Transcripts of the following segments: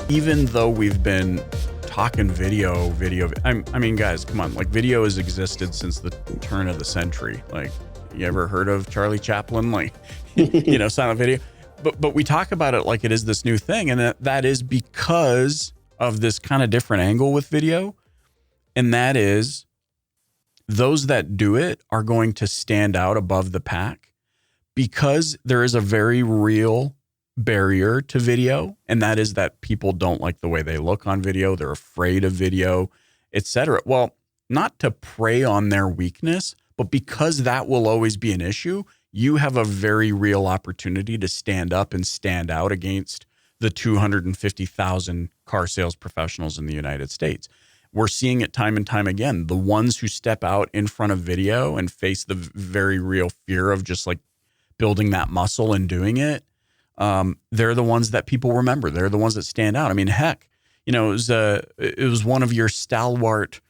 even though we've been talking video, I mean, guys, come on, like video has existed since the turn of the century. Like, you ever heard of Charlie Chaplin? Like, silent video. But we talk about it like it is this new thing. And that is because of this kind of different angle with video. And that is those that do it are going to stand out above the pack because there is a very real barrier to video. And that is that people don't like the way they look on video. They're afraid of video, etc. Well, not to prey on their weakness, but because that will always be an issue, you have a very real opportunity to stand up and stand out against the 250,000 car sales professionals in the United States. We're seeing it time and time again. The ones who step out in front of video and face the very real fear of just like building that muscle and doing it, they're the ones that people remember. They're the ones that stand out. I mean, heck, it was one of your stalwart,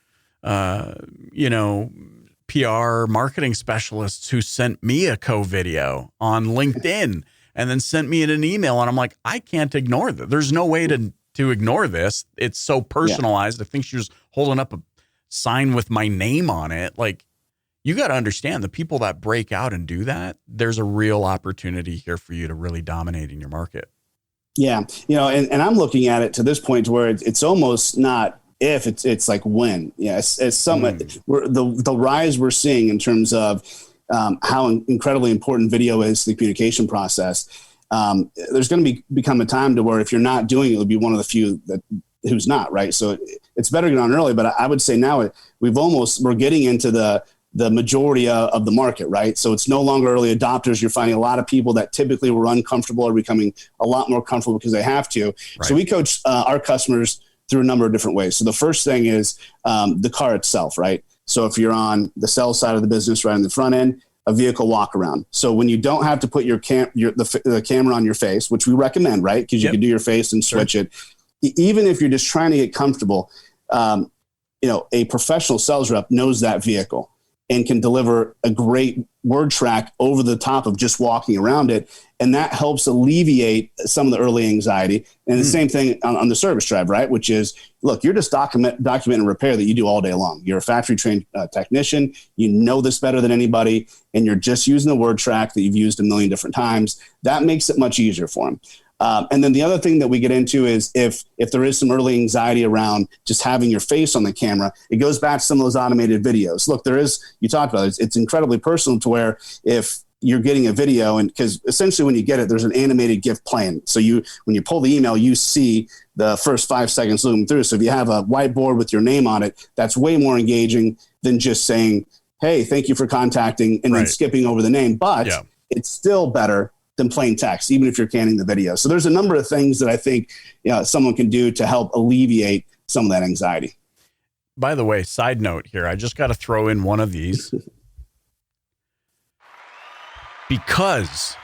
PR marketing specialists who sent me a video on LinkedIn and then sent me an email. And I'm like, I can't ignore that. There's no way to ignore this. It's so personalized. Yeah. I think she was holding up a sign with my name on it. Like, you got to understand the people that break out and do that, there's a real opportunity here for you to really dominate in your market. Yeah. And I'm looking at it to this point to where it's almost not if, it's like when. Yes. It's somewhat the rise we're seeing in terms of how incredibly important video is to the communication process. There's going to become a time to where if you're not doing it, it'll be one of the few who's not, right? So it's better to get on early, but I would say now we're getting into the majority of the market, right? So it's no longer early adopters. You're finding a lot of people that typically were uncomfortable are becoming a lot more comfortable because they have to. Right. So we coach our customers through a number of different ways. So the first thing is the car itself, right? So if you're on the sales side of the business, right on the front end, a vehicle walk around. So when you don't have to put the camera on your face, which we recommend, right? Because you can do your face and switch it. Even if you're just trying to get comfortable, a professional sales rep knows that vehicle and can deliver a great word track over the top of just walking around it. And that helps alleviate some of the early anxiety. And the same thing on the service drive, right? Which is, look, you're just documenting repair that you do all day long. You're a factory trained technician. You know this better than anybody. And you're just using the word track that you've used a million different times. That makes it much easier for them. And then the other thing that we get into is if there is some early anxiety around just having your face on the camera, it goes back to some of those automated videos. Look, you talked about it, it's incredibly personal to where if you're getting a video, and because essentially when you get it, there's an animated GIF playing. So when you pull the email, you see the first 5 seconds looping through. So if you have a whiteboard with your name on it, that's way more engaging than just saying, hey, thank you for contacting, and then skipping over the name. But it's still better than plain text, even if you're canning the video. So there's a number of things that I think someone can do to help alleviate some of that anxiety. By the way, side note here, I just got to throw in one of these because,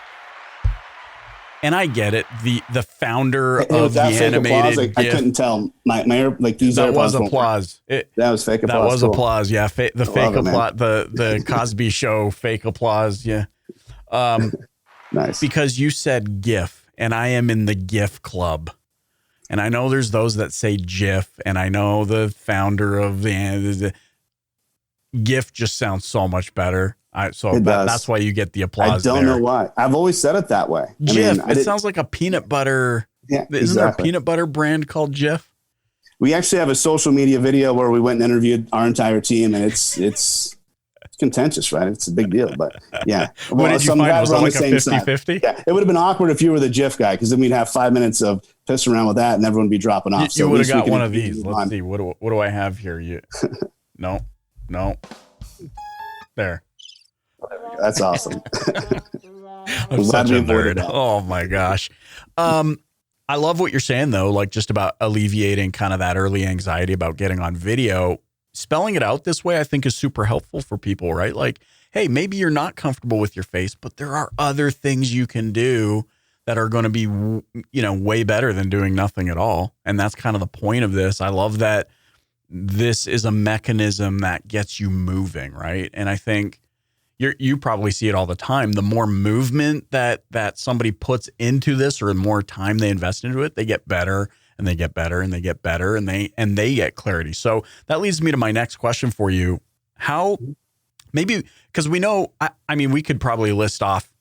and I get it, the founder of the animated I couldn't tell. My like these that was applause. That was fake applause. That was applause. Yeah, the fake applause. The Cosby Show fake applause. Yeah. Nice. Because you said GIF, and I am in the GIF club. And I know there's those that say GIF, and I know the founder of the GIF just sounds so much better. That's why you get the applause. I don't know why. I've always said it that way. GIF. It sounds like a peanut butter. Yeah, Isn't there a peanut butter brand called GIF? We actually have a social media video where we went and interviewed our entire team, and it's contentious, right? It's a big deal, but yeah. What did you find? Was it like a 50-50? Yeah, it would have been awkward if you were the GIF guy, because then we'd have 5 minutes of pissing around with that and everyone would be dropping off. You would have got one of these. Let's see. What do I have here? No. There. That's awesome. I'm such a nerd. Oh my gosh. I love what you're saying though, like just about alleviating kind of that early anxiety about getting on video. Spelling it out this way, I think, is super helpful for people, right? Like, hey, maybe you're not comfortable with your face, but there are other things you can do that are going to be, way better than doing nothing at all. And that's kind of the point of this. I love that this is a mechanism that gets you moving, right? And I think you probably see it all the time. The more movement that somebody puts into this, or the more time they invest into it, they get better and they get better and they get better and they get clarity. So that leads me to my next question for you. How maybe, because we know, I mean, we could probably list off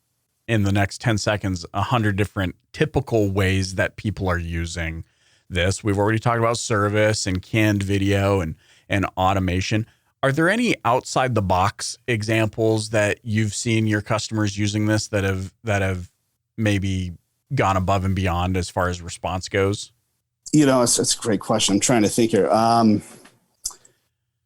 in the next 10 seconds 100 different typical ways that people are using this. We've already talked about service and canned video and automation. Are there any outside the box examples that you've seen your customers using this that have maybe gone above and beyond as far as response goes? It's a great question. I'm trying to think here.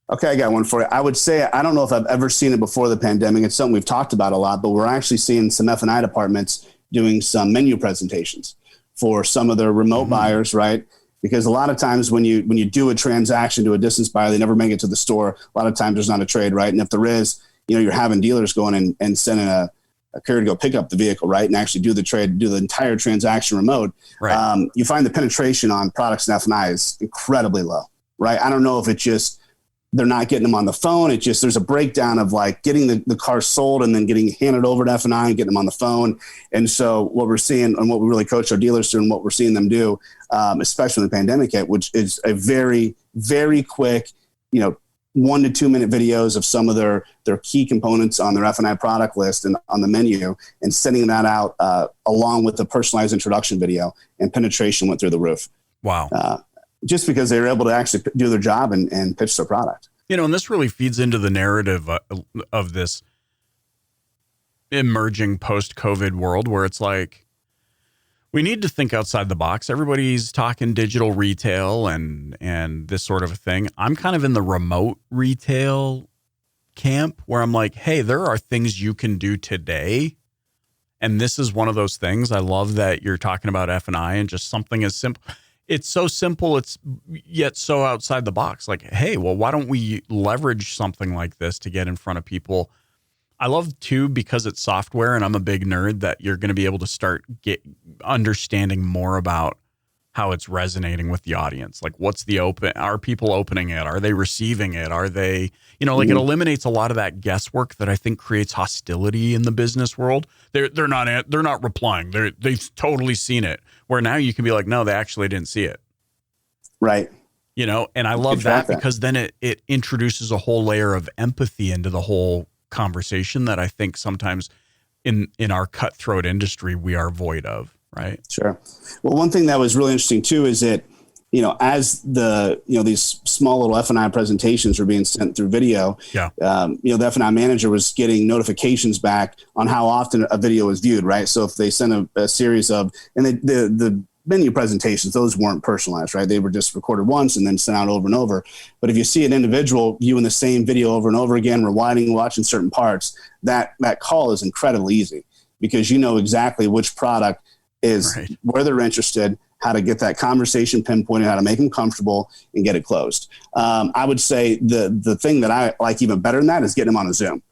Okay, I got one for you. I would say, I don't know if I've ever seen it before the pandemic. It's something we've talked about a lot, but we're actually seeing some F&I departments doing some menu presentations for some of their remote buyers, right? Because a lot of times when you do a transaction to a distance buyer, they never make it to the store. A lot of times there's not a trade, right? And if there is, you're having dealers going and sending a courier to go pick up the vehicle, right? And actually do the trade, do the entire transaction remote. Right. You find the penetration on products and F&I is incredibly low, right? I don't know if it's just they're not getting them on the phone. It's just there's a breakdown of like getting the car sold and then getting handed over to F&I and getting them on the phone. And so what we're seeing and what we really coach our dealers to and what we're seeing them do, especially in the pandemic hit, which is a very, very quick, 1 to 2 minute videos of some of their key components on their F&I product list and on the menu, and sending that out along with the personalized introduction video, and penetration went through the roof. Wow. Just because they were able to actually do their job and pitch their product. And this really feeds into the narrative of this emerging post-COVID world where it's like, we need to think outside the box. Everybody's talking digital retail and this sort of a thing. I'm kind of in the remote retail camp where I'm like, hey, there are things you can do today. And this is one of those things. I love that you're talking about F&I and just something as simple. It's so simple, it's yet so outside the box. Like, hey, well, why don't we leverage something like this to get in front of people? I love too, because it's software and I'm a big nerd, that you're going to be able to start understanding more about how it's resonating with the audience. Like, are people opening it? Are they receiving it? Are they, it eliminates a lot of that guesswork that I think creates hostility in the business world. They're not replying. They've totally seen it. Where now you can be like, no, they actually didn't see it. Right. And I love that because then it introduces a whole layer of empathy into the whole conversation that I think sometimes in our cutthroat industry, we are void of. Right. Sure. Well, one thing that was really interesting too, is that, as these small little F&I presentations were being sent through video, the F&I manager was getting notifications back on how often a video was viewed. Right. So if they sent a series of, and the menu presentations, those weren't personalized, right? They were just recorded once and then sent out over and over. But if you see an individual viewing the same video over and over again, rewinding, watching certain parts, that call is incredibly easy because you know exactly which product is where they're interested, how to get that conversation pinpointed, how to make them comfortable and get it closed. I would say the thing that I like even better than that is getting them on a Zoom.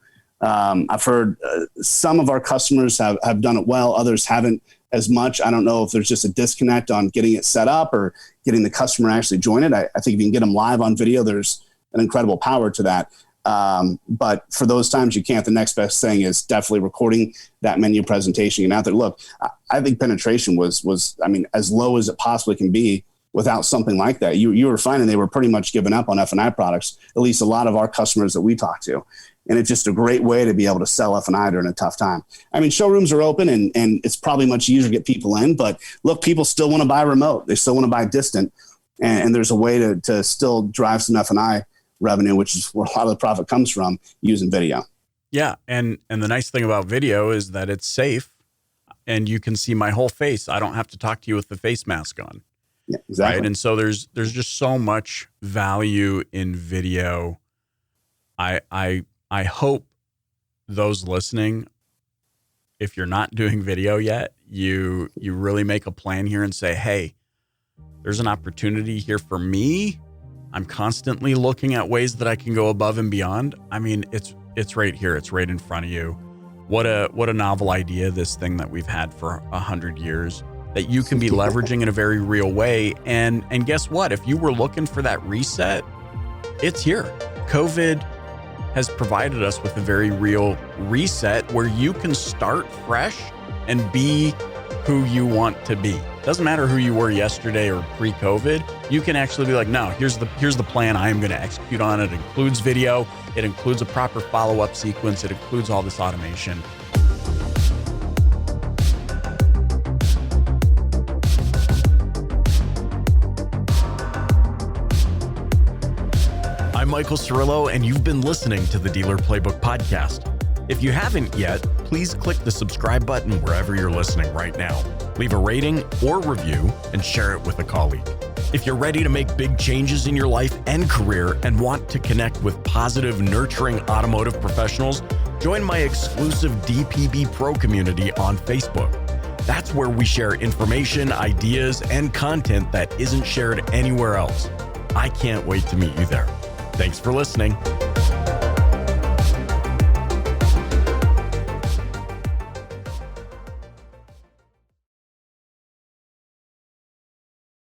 I've heard some of our customers have done it well. Others haven't as much. I don't know if there's just a disconnect on getting it set up or getting the customer actually join it. I think if you can get them live on video, there's an incredible power to that. But for those times you can't, the next best thing is definitely recording that menu presentation and out there. Look, I think penetration was, as low as it possibly can be without something like that. You were finding they were pretty much giving up on F&I products, at least a lot of our customers that we talk to. And it's just a great way to be able to sell F&I during a tough time. Showrooms are open and it's probably much easier to get people in, but look, people still want to buy remote. They still want to buy distant. And there's a way to still drive some F&I revenue, which is where a lot of the profit comes from, using video. Yeah. And the nice thing about video is that it's safe and you can see my whole face. I don't have to talk to you with the face mask on. Yeah, exactly. Right. And so there's just so much value in video. I hope those listening, if you're not doing video yet, you really make a plan here and say, hey, there's an opportunity here for me. I'm constantly looking at ways that I can go above and beyond. It's right here. It's right in front of you. What a novel idea, this thing that we've had for 100 years that you can be leveraging in a very real way. And guess what? If you were looking for that reset, it's here. COVID has provided us with a very real reset where you can start fresh and be who you want to be. Doesn't matter who you were yesterday or pre-COVID. You can actually be like, no, here's the plan I am going to execute on. It includes video. It includes a proper follow-up sequence. It includes all this automation. I'm Michael Cirillo, and you've been listening to the Dealer Playbook Podcast. If you haven't yet, please click the subscribe button wherever you're listening right now. Leave a rating or review and share it with a colleague. If you're ready to make big changes in your life and career and want to connect with positive, nurturing automotive professionals, join my exclusive DPB Pro community on Facebook. That's where we share information, ideas, and content that isn't shared anywhere else. I can't wait to meet you there. Thanks for listening.